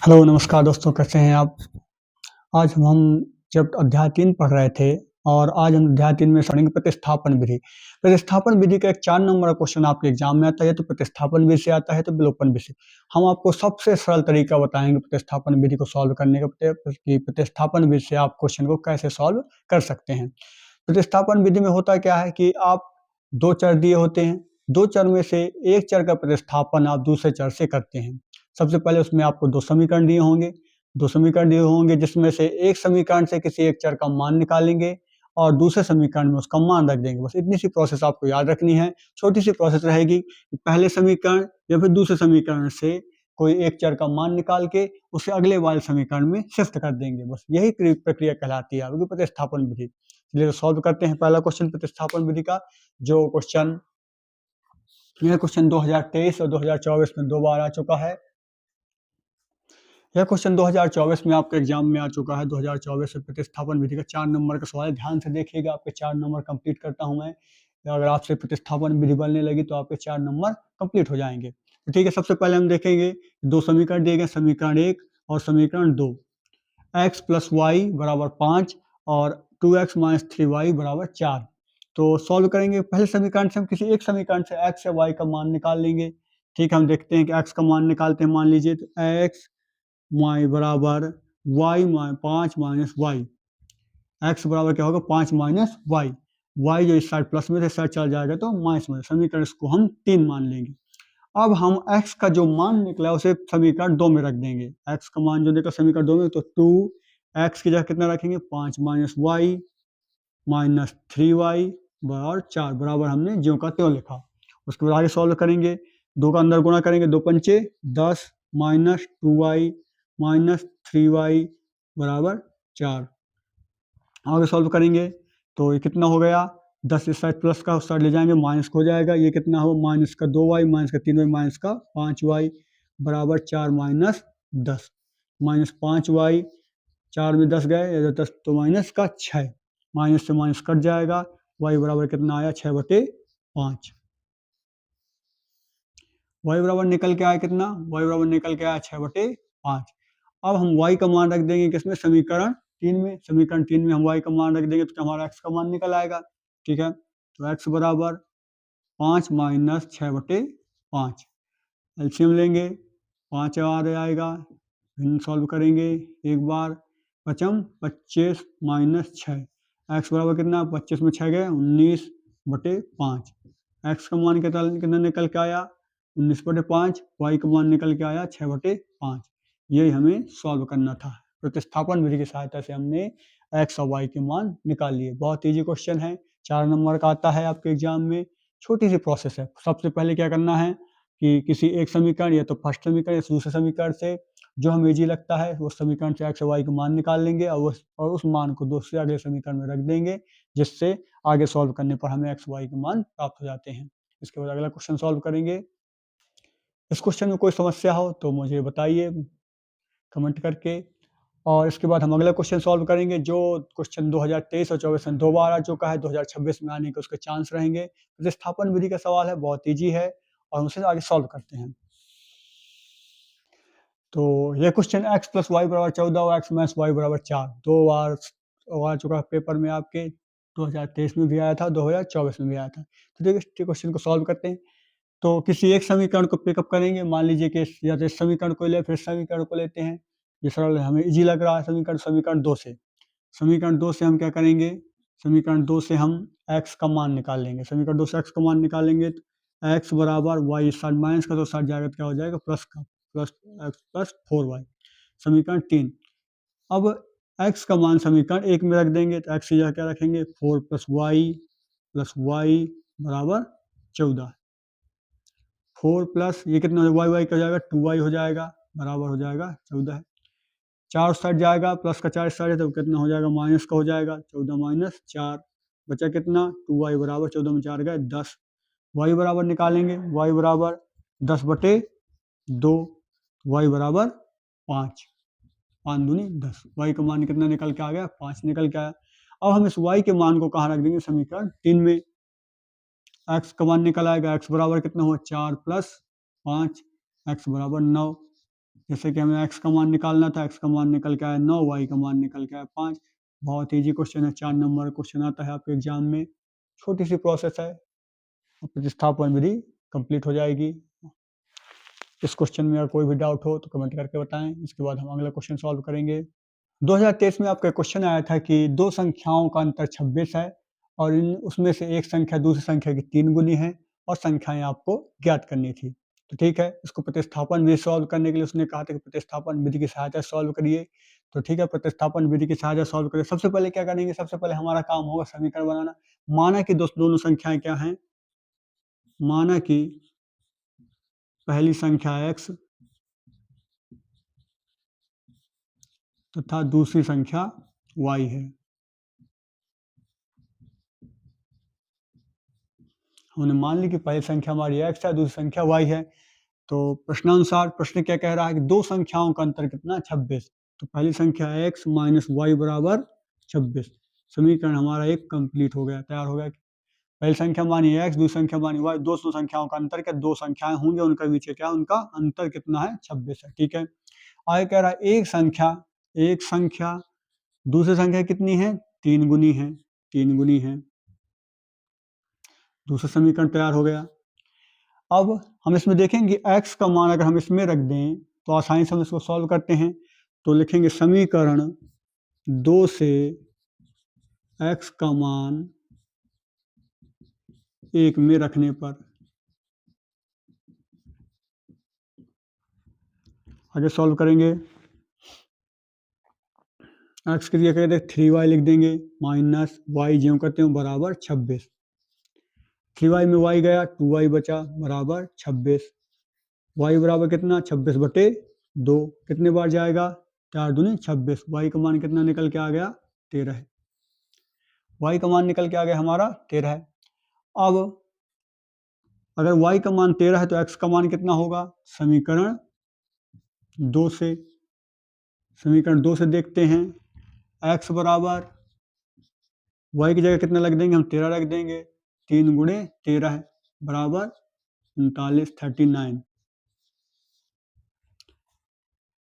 Hello, नमस्कार दोस्तों, कैसे हैं आप? आज हम जब अध्याय 3 पढ़ रहे थे और आज हम अध्याय 3 में पढ़ेंगे प्रतिस्थापन विधि। प्रतिस्थापन विधि का एक 4 नंबर का क्वेश्चन आपके एग्ज़ाम में आता है, तो प्रतिस्थापन विधि से आता है, तो विलोपन विधि से। हम आपको सबसे सरल तरीका बताएँगे प्रतिस्थापन विधि को सॉल्व करने का कि प्रतिस्थापन विधि से आप क्वेश्चन को कैसे सॉल्व कर सकते हैं। प्रतिस्थापन विधि में होता क्या है कि आप 2 चर दिए होते हैं, 2 चर में से एक चर का प्रतिस्थापन आप दूसरे चर से करते हैं। सबसे पहले उसमें आपको 2 समीकरण दिए होंगे, 2 समीकरण दिए होंगे जिसमें से एक समीकरण से किसी एक चर का मान निकालेंगे और दूसरे समीकरण में उसका मान रख देंगे। बस इतनी सी प्रोसेस आपको याद रखनी है। छोटी-सी प्रोसेस रहेगी कि पहले समीकरण या फिर दूसरे समीकरण से कोई एक चर का मान निकाल के उसे अगले वाले समीकरण में शिफ्ट कर देंगे। बस यही प्रक्रिया कहलाती है आपकी प्रतिस्थापन विधि। चलिए सॉल्व करते हैं पहला क्वेश्चन प्रतिस्थापन विधि का। जो क्वेश्चन यह क्वेश्चन 2023 और 2024 में 2 बार आ चुका है। यह क्वेश्चन 2024 में आपके एग्जाम में आ चुका है। 2024 में प्रतिस्थापन विधि का 4 नंबर का सवाल है। ध्यान से देखिएगा, आपके 4 नंबर कंप्लीट करता हूं मैं। अगर आपसे प्रतिस्थापन विधि बनने लगी तो आपके 4 नंबर कंप्लीट हो जाएंगे। तो ठीक है, सबसे पहले हम देखेंगे 2 समीकरण दिए गए, समीकरण 1 और समीकरण 2। x प्लस वाई बराबर 5 और 2x माइनस 3y बराबर 4। तो सॉल्व करेंगे। पहले समीकरण से हम किसी एक समीकरण से x या y का मान निकाल लेंगे। ठीक है, हम देखते हैं कि x का मान निकालते हैं। मान लीजिए तो x y बराबर y 5 माइनस वाई। x बराबर क्या होगा 5 माइनस वाई। y जो इस साइड प्लस में से इस साइड चल जाएगा तो माइनस में। समीकरण इसको हम 3 मान लेंगे। अब हम x का जो मान निकला उसे समीकरण 2 में रख देंगे। x का मान जो निकला समीकरण 2 में, तो 2x की जगह कितना रखेंगे 5 माइनस वाई माइनस 3y बराबर 4 बराबर हमने ज्यों का त्यों लिखा। उसके बाद आगे सॉल्व करेंगे। 2 का अंदर गुणा करेंगे, 2 पंचे 10 माइनस 2y माइनस 3y बराबर 4। आगे सॉल्व करेंगे तो ये कितना हो गया 10 इस साइड प्लस का उस साइड ले जाएंगे माइनस हो जाएगा। ये कितना हो माइनस का 2y माइनस का 3y माइनस का 5y बराबर 4 माइनस 10। माइनस 5y 4 में 10 गए, 10 तो माइनस का 6। माइनस से माइनस कट जाएगा। y बराबर कितना आया 6/5। y बराबर निकल के आया कितना, y बराबर निकल के आया 6/5। अब हम y का मान रख देंगे किसमें, समीकरण 3 में। समीकरण 3 में हम y का मान रख देंगे तो हमारा x का मान निकल आएगा। ठीक है, तो x बराबर 5 माइनस 6/5। एलसीएम लेंगे, 5 आएगा, सॉल्व करेंगे एक बार। पचम 25 माइनस 6। एक्स बराबर कितना 25 में 6 गए 19/5। एक्स का मान कितना निकल के आया 19/5। वाई का मान निकल के आया 6/5। यही हमें सॉल्व करना था। प्रतिस्थापन विधि की सहायता से हमने एक्स और वाई के मान निकाल लिए। बहुत ईजी क्वेश्चन है, 4 नंबर का आता है आपके एग्जाम में। छोटी सी प्रोसेस है। सबसे पहले क्या करना है कि किसी एक समीकरण या तो फर्स्ट समीकरण या दूसरे समीकरण से जो हमें ईजी लगता है उस समीकरण से एक्स और वाई का मान निकाल लेंगे और उस मान को दूसरे अगले समीकरण में रख देंगे, जिससे आगे सॉल्व करने पर हमें एक्स वाई के मान प्राप्त हो जाते हैं। इसके बाद अगला क्वेश्चन सॉल्व करेंगे। इस क्वेश्चन में कोई समस्या हो तो मुझे बताइए कमेंट करके। और इसके बाद हम अगला क्वेश्चन सॉल्व करेंगे। जो क्वेश्चन 2023 और 24 में 2 बार आ चुका है, 2026 में आने के उसके चांस रहेंगे। प्रतिस्थापन विधि का सवाल है, बहुत ईजी है और हम उसे आगे सॉल्व करते हैं। तो यह क्वेश्चन x प्लस वाई बराबर 14 और x माइनस वाई बराबर 4 2 बार आ चुका है पेपर में आपके। 2023 में भी आया था, 2024 में भी आया था। तो देखिए क्वेश्चन को सॉल्व करते हैं। तो किसी एक समीकरण को पिकअप करेंगे। मान लीजिए कि या तो इस समीकरण को ले फिर समीकरण को लेते हैं। ये सरल है, हमें इजी लग रहा है समीकरण 2 से। समीकरण 2 से हम क्या करेंगे, समीकरण 2 से हम x का मान निकाल लेंगे। समीकरण 2 से x का मान निकालेंगे तो x बराबर y साइड माइनस का तो साइड जाएगा तो क्या हो जाएगा प्लस का, प्लस x प्लस 4y। समीकरण 3। अब x का मान समीकरण 1 में रख देंगे तो x की जगह क्या रखेंगे 4 प्लस y बराबर 14। 4 प्लस ये कितना y का जाएगा 2y हो जाएगा बराबर हो जाएगा 14। 4 साइड जाएगा, प्लस का 4 साइड है तो कितना हो जाएगा माइनस का हो जाएगा 14 माइनस 4। बचा कितना 2y बराबर 14 में 4 गए 10। y बराबर निकालेंगे, y बराबर 10/2, y बराबर 5। 5 दूनी 10। y का मान कितना निकल के आ गया 5 निकल के आया। अब हम इस y के मान को कहाँ रख देंगे, समीकरण 3 में। x का मान निकल आएगा, x बराबर कितना हुआ 4 प्लस 5, x बराबर 9। जैसे कि हमें x का मान निकालना था, x का मान निकल के आया 9, y का मान निकल के आया 5। बहुत ईजी क्वेश्चन है, 4 नंबर क्वेश्चन आता है आपके एग्जाम में। छोटी सी प्रोसेस है, प्रतिस्थापन विधि कंप्लीट हो जाएगी। इस क्वेश्चन में अगर कोई भी डाउट हो तो कमेंट करके बताएं। इसके बाद हम अगला क्वेश्चन सॉल्व करेंगे। 2023 में आपका क्वेश्चन आया था कि दो संख्याओं का अंतर 26 है और उसमें से एक संख्या दूसरी संख्या की 3 गुनी है और संख्याएं आपको ज्ञात करनी थी। तो ठीक है, इसको प्रतिस्थापन विधि सॉल्व करने के लिए उसने कहा था कि प्रतिस्थापन विधि की सहायता से सॉल्व करिए। तो ठीक है, प्रतिस्थापन विधि की सहायता सॉल्व करिए। सबसे पहले क्या करेंगे, सबसे पहले हमारा काम होगा समीकरण बनाना। माना कि दोनों संख्याएं क्या हैं, माना कि पहली संख्या x तथा दूसरी संख्या y है। हमने मान ली कि पहली संख्या हमारी x है, दूसरी संख्या y है। तो प्रश्नानुसार प्रश्न क्या कह रहा है कि दो संख्याओं का अंतर कितना, 26। तो पहली संख्या x माइनस वाई बराबर 26। समीकरण हमारा एक कंप्लीट हो गया, तैयार हो गया। पहली संख्या मानी x, दूसरी संख्या मानी y, दो संख्याओं का अंतर क्या, दो संख्याएं होंगी, उनका बीच क्या, उनका अंतर कितना है, 26 है। ठीक है, आगे कह रहा है एक संख्या दूसरी संख्या कितनी है, 3 गुनी है, 3 गुनी है। दूसरा समीकरण तैयार हो गया। अब हम इसमें देखेंगे x का मान अगर हम इसमें रख दें तो आसानी से हम इसको सॉल्व करते हैं। तो लिखेंगे समीकरण 2 से x का मान 1 में रखने पर, आगे सॉल्व करेंगे। x की जगह कहते 3y लिख देंगे माइनस y ज्यों करते हैं बराबर 26। 3y में y गया, 2y बचा बराबर 26। y बराबर कितना, 26/2। कितने बार जाएगा, 4 दूनी 26। y का मान कितना निकल के आ गया, 13 है। y का मान निकल के आ गया हमारा 13 है। अब अगर y का मान 13 है तो x का मान कितना होगा, समीकरण 2 से देखते हैं। x बराबर y की जगह कितना रख देंगे, हम 13 रख देंगे। 3 गुणे 13 बराबर 39, 39।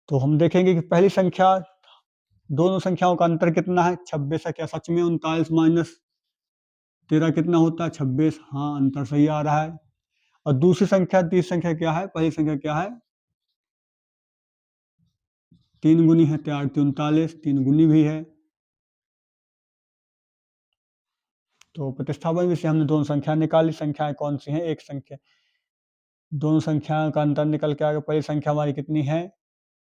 तो हम देखेंगे कि पहली संख्या, दोनों संख्याओं का अंतर कितना है, 26 है। क्या सच में 39 माइनस 13 कितना होता है, 26? हाँ, अंतर सही आ रहा है। और दूसरी संख्या, तीसरी संख्या क्या है, पहली संख्या क्या है, 3 गुनी है, 4 39, 3 गुनी भी है। तो प्रतिस्थापन में से हमने दोनों संख्या निकाली। संख्याएं कौन सी हैं, एक संख्या, दोनों संख्याओं का अंतर निकल के आ गया। पहली संख्या हमारी कितनी है,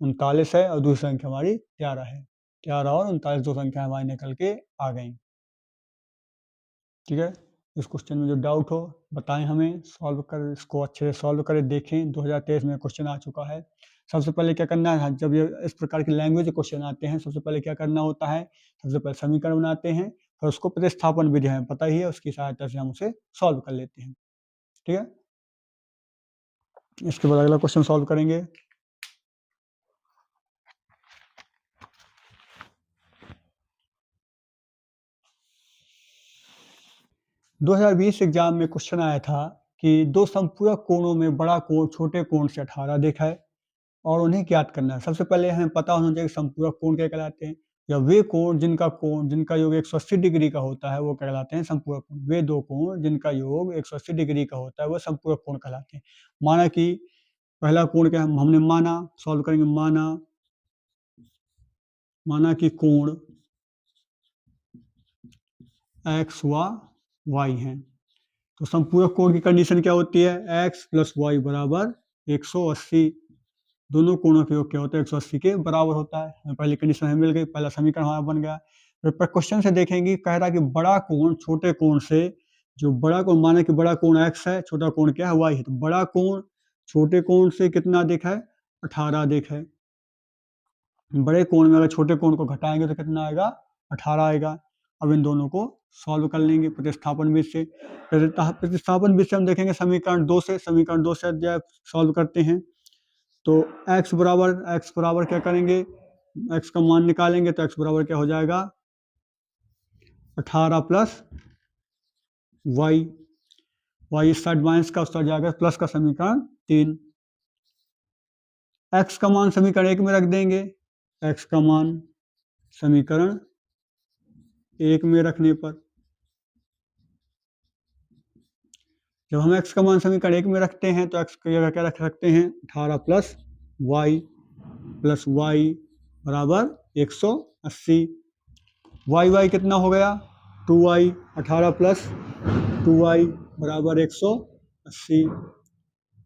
39 है और दूसरी संख्या हमारी 11 है। 11 और 39 दो संख्या हमारी निकल के आ गई। ठीक है, इस क्वेश्चन में जो डाउट हो बताएं हमें, सॉल्व कर, इसको अच्छे से सॉल्व करें, देखें। 2023 में क्वेश्चन आ चुका है। सबसे पहले क्या करना है, जब ये इस प्रकार के लैंग्वेज क्वेश्चन आते हैं, सबसे पहले क्या करना होता है, सबसे पहले समीकरण बनाते हैं, फिर उसको प्रतिस्थापन विधि हमें पता ही है, उसकी सहायता से हम उसे सॉल्व कर लेते हैं। ठीक है, इसके बाद अगला क्वेश्चन सॉल्व करेंगे। दो 2020 एग्जाम में क्वेश्चन आया था कि दो समपूरक कोणों में बड़ा कोण छोटे कोण से 18 देखा है और उन्हें ज्ञात करना है। सबसे पहले हमें पता होना चाहिए समपूरक कोण क्या कहलाते हैं, या वे कोण जिनका योग 180 डिग्री का होता है वो कहलाते हैं समपूरक कोण। वे दो कोण जिनका योग 180 डिग्री का होता है वो समपूरक कोण कहलाते हैं। माना कि पहला कोण क्या हमने माना, सॉल्व करेंगे। माना कि कोण x व y है। तो समपूरक कोण की कंडीशन क्या होती है, x प्लस वाई बराबर 180। दोनों कोणों का योग क्या होता है, 180 के बराबर होता है। पहली कंडीशन हमें मिल गई, पहला समीकरण हमारा बन गया। फिर क्वेश्चन से देखेंगे, कह रहा है कि बड़ा कोण छोटे कोण से, जो बड़ा कोण, माना कि बड़ा कोण x है, छोटा कोण क्या है, y है। तो बड़ा कोण छोटे कोण से कितना देखा है, 18 देखा है। बड़े कोण में अगर छोटे कोण को घटाएंगे तो कितना आएगा, 18 आएगा। अब इन दोनों को सॉल्व कर लेंगे प्रतिस्थापन विधि से। प्रतिस्थापन विधि से हम देखेंगे समीकरण 2 से, सॉल्व करते हैं। तो x बराबर क्या करेंगे, x का मान निकालेंगे तो x बराबर क्या हो जाएगा, 18 प्लस y इस साइड माइनस का, उस साइड जाएगा प्लस का, समीकरण 3। x का मान समीकरण 1 में रख देंगे। x का मान समीकरण 1 में रखने पर, जब हम x का मान समीकरण 1 में रखते हैं तो x की जगह क्या रख सकते हैं, 18 प्लस y बराबर 180। y कितना हो गया, 2y, 18 प्लस 2y बराबर 180।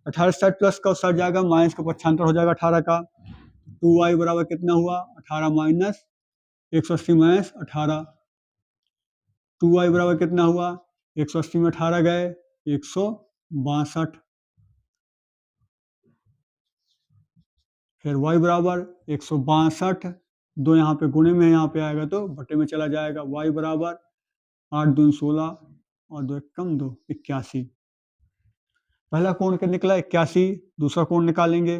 18 60 प्लस का सट जाएगा, माइनस का पक्षांतर हो जाएगा 18 का। 2y बराबर कितना हुआ, 18 माइनस 180 माइनस 18। 2y बराबर कितना हुआ, 180 में 18 गए 162। फिर y बराबर 162, 2 यहाँ पे गुणे में यहाँ पे आएगा तो बटे में चला जाएगा। y बराबर 8 दूनी 16 और 2 कम 2 81। पहला कोण क्या निकला 81, दूसरा कोण निकालेंगे।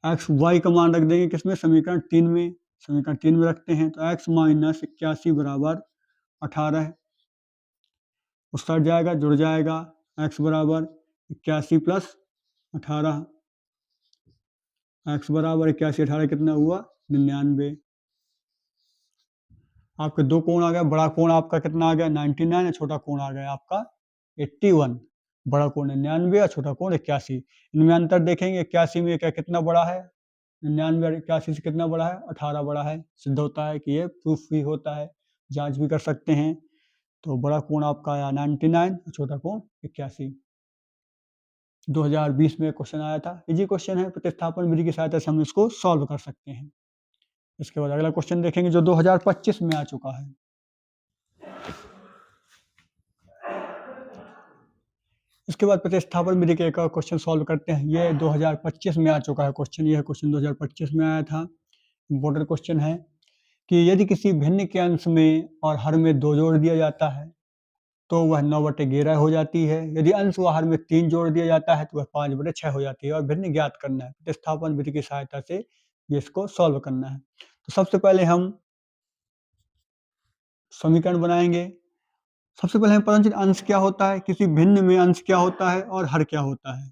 x y का मान रख देंगे किसमें, समीकरण 3 में। समीकरण 3 में रखते हैं तो x माइनस 81 बराबर 18 है। उस साइड जाएगा जुड़ जाएगा, x बराबर 81 प्लस 18, x बराबर 81 18 कितना हुआ 99। आपके दो कोण आ गया, बड़ा कोण आपका कितना आ गया 99 और छोटा कोण आ गया आपका 81। बड़ा कोण 99 और छोटा कोण 81। इनमें अंतर देखेंगे, 81 में क्या कितना बड़ा है, 99 और 81 से कितना बड़ा है, 18 बड़ा है। सिद्ध होता है कि ये प्रूफ भी होता है, जांच भी कर सकते हैं। तो बड़ा कोण आपका आया 99 और छोटा कोण 81। 2020 में क्वेश्चन आया था, इजी क्वेश्चन है, प्रतिस्थापन विधि की सहायता से हम इसको सॉल्व कर सकते हैं। इसके बाद अगला क्वेश्चन देखेंगे जो 2025 में आ चुका है। इसके बाद प्रतिस्थापन विधि के एक और क्वेश्चन सॉल्व करते हैं। ये 2025 में आ चुका है क्वेश्चन, यह क्वेश्चन 2025 में आया था। इम्पोर्टेंट क्वेश्चन है कि यदि किसी भिन्न के अंश में और हर में 2 जोड़ दिया जाता है तो वह 9/11 हो जाती है। यदि अंश व हर में 3 जोड़ दिया जाता है तो वह 5/6 हो जाती है और भिन्न ज्ञात करना है। प्रतिस्थापन विधि की सहायता से ये इसको सॉल्व करना है। तो सबसे पहले हम समीकरण बनाएंगे। सबसे पहले हम पता चले अंश क्या होता है, किसी भिन्न में अंश क्या होता है और हर क्या होता है।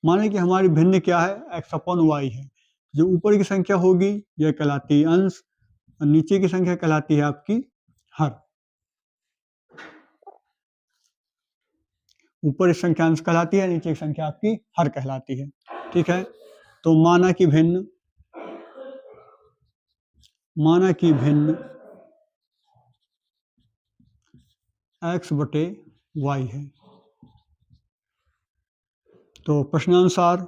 माने कि हमारी भिन्न क्या है, x/y है। जो ऊपर की संख्या होगी यह कहलाती है अंश और नीचे की संख्या कहलाती है आपकी हर। ऊपर की संख्या अंश कहलाती है, नीचे की संख्या आपकी हर कहलाती है। ठीक है, तो माना कि भिन्न x/y है। तो प्रश्नानुसार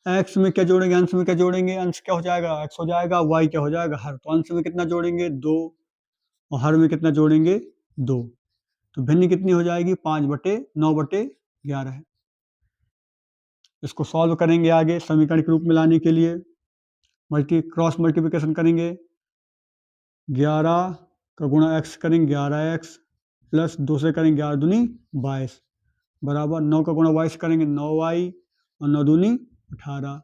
x में क्या जोड़ेंगे, अंश में क्या जोड़ेंगे, अंश क्या हो जाएगा x हो जाएगा, y क्या हो जाएगा हर। तो अंश में कितना जोड़ेंगे 2 और हर में कितना जोड़ेंगे 2। तो भिन्न कितनी हो जाएगी 5/9/11। इसको सॉल्व करेंगे आगे समीकरण के रूप में लाने के लिए क्रॉस मल्टीप्लिकेशन करेंगे। 11 का गुणा x करेंगे 11x प्लस 2 से करेंगे 11 दूनी 22 बराबर 9 का गुणा y से करेंगे 9y और 9 दूनी 18।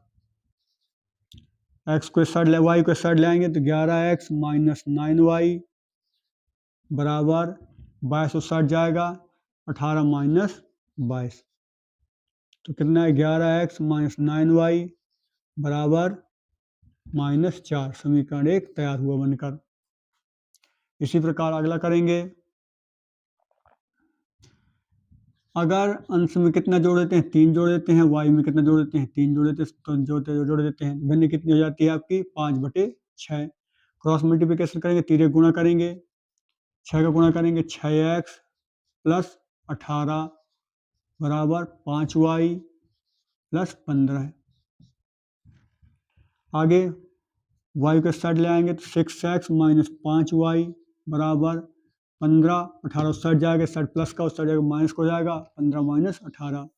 x को साइड y को साइड ले आएंगे तो 11x माइनस 9y बराबर 22 उस साइड जाएगा 18 माइनस 22। तो कितना है 11x माइनस 9y बराबर -4। समीकरण 1 तैयार हुआ बनकर। इसी प्रकार अगला करेंगे। अगर अंश में कितना जोड़ देते हैं 3 जोड़ देते हैं, y में कितना जोड़ देते हैं 3 जोड़ देते हैं, तो जोड़ देते हैं, भिन्न कितनी हो जाती है आपकी 5/6। क्रॉस मल्टीप्लिकेशन करेंगे, 3 गुणा करेंगे, 6 का गुणा करेंगे 6x प्लस 18 बराबर 5y प्लस 15। आगे y को साइड ले आएंगे तो 6x माइनस 5y बराबर 15। 18 उस साइड जाएगा, साइड प्लस का उस साइड जाएगा माइनस को जाएगा 15 माइनस 18।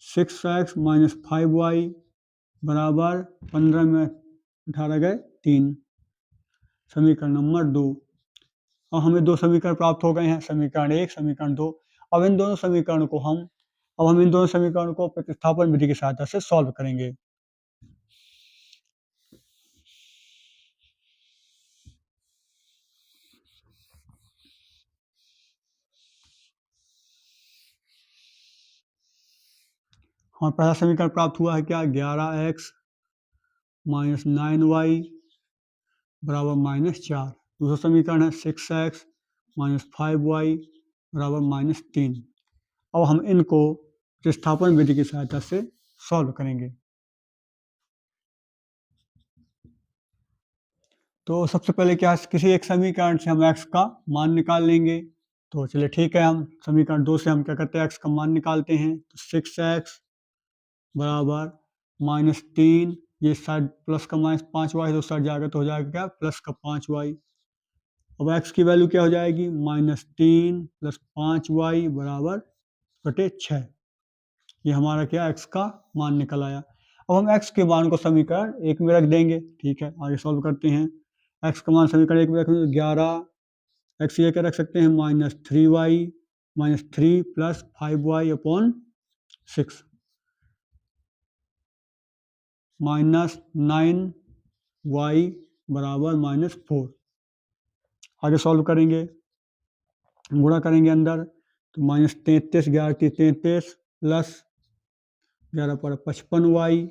6x माइनस 5y बराबर 15 में 18 गए 3। समीकरण नंबर 2। और हमें 2 समीकरण प्राप्त हो गए हैं, समीकरण 1 समीकरण 2। अब इन दोनों समीकरणों को प्रतिस्थापन विधि की सहायता से सॉल्व करेंगे। हमारा पहला समीकरण प्राप्त हुआ है क्या, 11x माइनस 9y बराबर -4। दूसरा समीकरण है 6x माइनस 5y बराबर -3। अब हम इनको प्रतिस्थापन विधि की सहायता से सॉल्व करेंगे। तो सबसे पहले क्या, किसी एक समीकरण से हम x का मान निकाल लेंगे। तो चलिए ठीक है, हम समीकरण 2 से हम क्या करते हैं, x का मान निकालते हैं। तो 6x बराबर -3, ये साइड प्लस का -5y तो साइड जाएगा, तो हो जाएगा क्या, प्लस का 5y। अब x की वैल्यू क्या हो जाएगी, -3 प्लस 5y बराबर बटे 6। ये हमारा क्या, x का मान निकल आया। अब हम x के मान को समीकरण 1 में रख देंगे। ठीक है, आगे सॉल्व करते हैं। x का मान समीकरण 1 में रख देंगे, 11x ये क्या रख सकते हैं, -3 प्लस 5y अपॉन 6 -9y बराबर -4। आगे सॉल्व करेंगे, गुणा करेंगे अंदर, तो -33 11 33 प्लस 11 पर 55y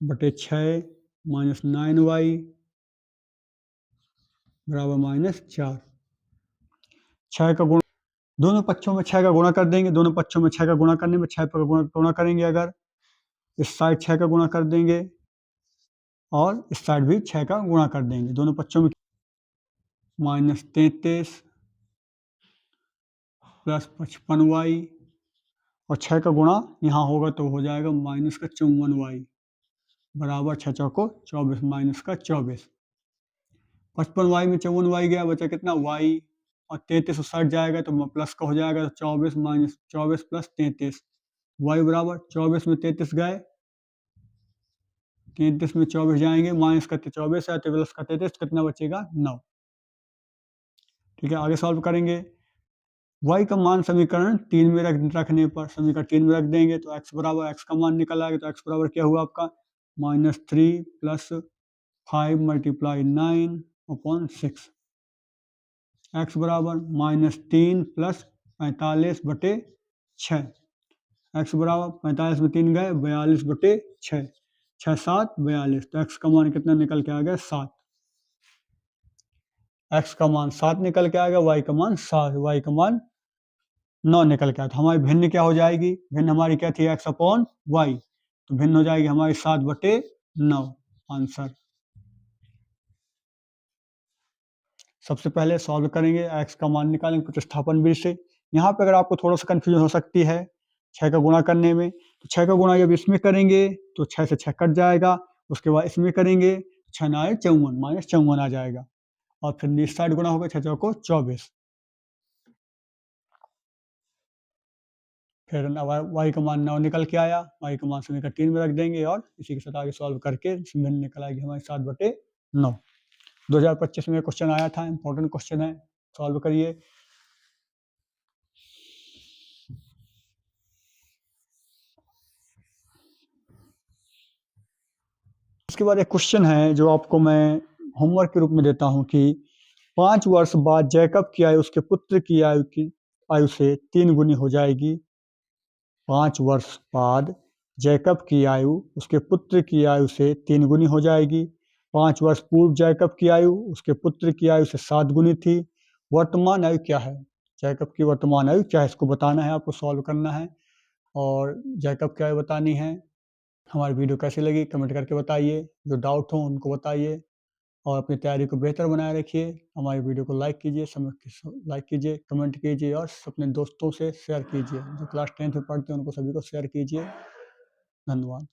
बटे 6 -9y बराबर -4। 6 का गुणा, दोनों पक्षों में 6 का गुणा कर देंगे। दोनों पक्षों में 6 का गुणा करने में 6 पर गुणा करेंगे, अगर इस साइड 6 का गुणा कर देंगे और इस साइड भी 6 का गुणा कर देंगे। दोनों पक्षों में -33 प्लस 55y और 6 का गुणा यहाँ होगा तो हो जाएगा -54y बराबर 6 चौको 24 -24। 55y में 54y गया, बचा कितना y, और 33 उस साइड जाएगा तो प्लस का हो जाएगा, तो 24 प्लस 33 y बराबर 24 में 33 गए, 33 में 24 जाएंगे, माइनस का 24 है तो प्लस का 33, कितना बचेगा, 9। ठीक है, आगे सॉल्व करेंगे। y का मान समीकरण 3 में रखने पर समीकरण 3 में रख देंगे, तो x बराबर, x का मान निकल आएगा, तो x बराबर क्या हुआ आपका, -3 प्लस 5 मल्टीप्लाई 9 अपॉन 6। x बराबर -3 प्लस 45 बटे 6। x बराबर 45 में 3 गए, 42 बटे 6, 6 7 42, तो x का मान कितना निकल के आ गया, 7। x का मान 7 निकल के आ गया, y का मान 7, y का मान 9 निकल के आया। तो हमारी भिन्न क्या हो जाएगी, भिन्न हमारी क्या थी, x अपॉन y, तो भिन्न हो जाएगी हमारी 7 बटे 9 आंसर। सबसे पहले सॉल्व करेंगे, x का मान निकालेंगे प्रतिस्थापन विधि से। यहाँ पे अगर आपको थोड़ा सा कन्फ्यूजन हो सकती है 6 का गुणा करने में, तो 6 का गुणा जब इसमें करेंगे तो 6 से 6 कट जाएगा, उसके बाद इसमें करेंगे 6 9 54 -54 आ जाएगा, और फिर इस साइड गुणा होगा 6 चौको 24। फिर y का मान 9 निकल के आया, y का मान समीकरण 3 में रख देंगे और इसी के साथ आगे सॉल्व करके भिन्न निकल आएगी हमारी 7 बटे 9। 2025 में क्वेश्चन आया था, इंपॉर्टेंट क्वेश्चन है, सॉल्व करिए। उसके बाद एक क्वेश्चन है जो आपको मैं होमवर्क के रूप में देता हूं कि 5 वर्ष बाद जैकब की आयु उसके पुत्र की आयु से 3 गुनी हो जाएगी। 5 वर्ष बाद जैकब की आयु उसके पुत्र की आयु से 3 गुनी हो जाएगी। 5 वर्ष पूर्व जैकब की आयु उसके पुत्र की आयु से 7 गुनी थी। वर्तमान आयु क्या है, जैकब की वर्तमान आयु क्या है, इसको बताना है, आपको सॉल्व करना है और जैकब की आयु बतानी है। हमारी वीडियो कैसी लगी कमेंट करके बताइए, जो डाउट हो उनको बताइए और अपनी तैयारी को बेहतर बनाए रखिए। हमारी वीडियो को लाइक कीजिए, लाइक कीजिए, कमेंट कीजिए और अपने दोस्तों से शेयर कीजिए। जो क्लास 10th में पढ़ते हैं उनको सभी को शेयर कीजिए। धन्यवाद।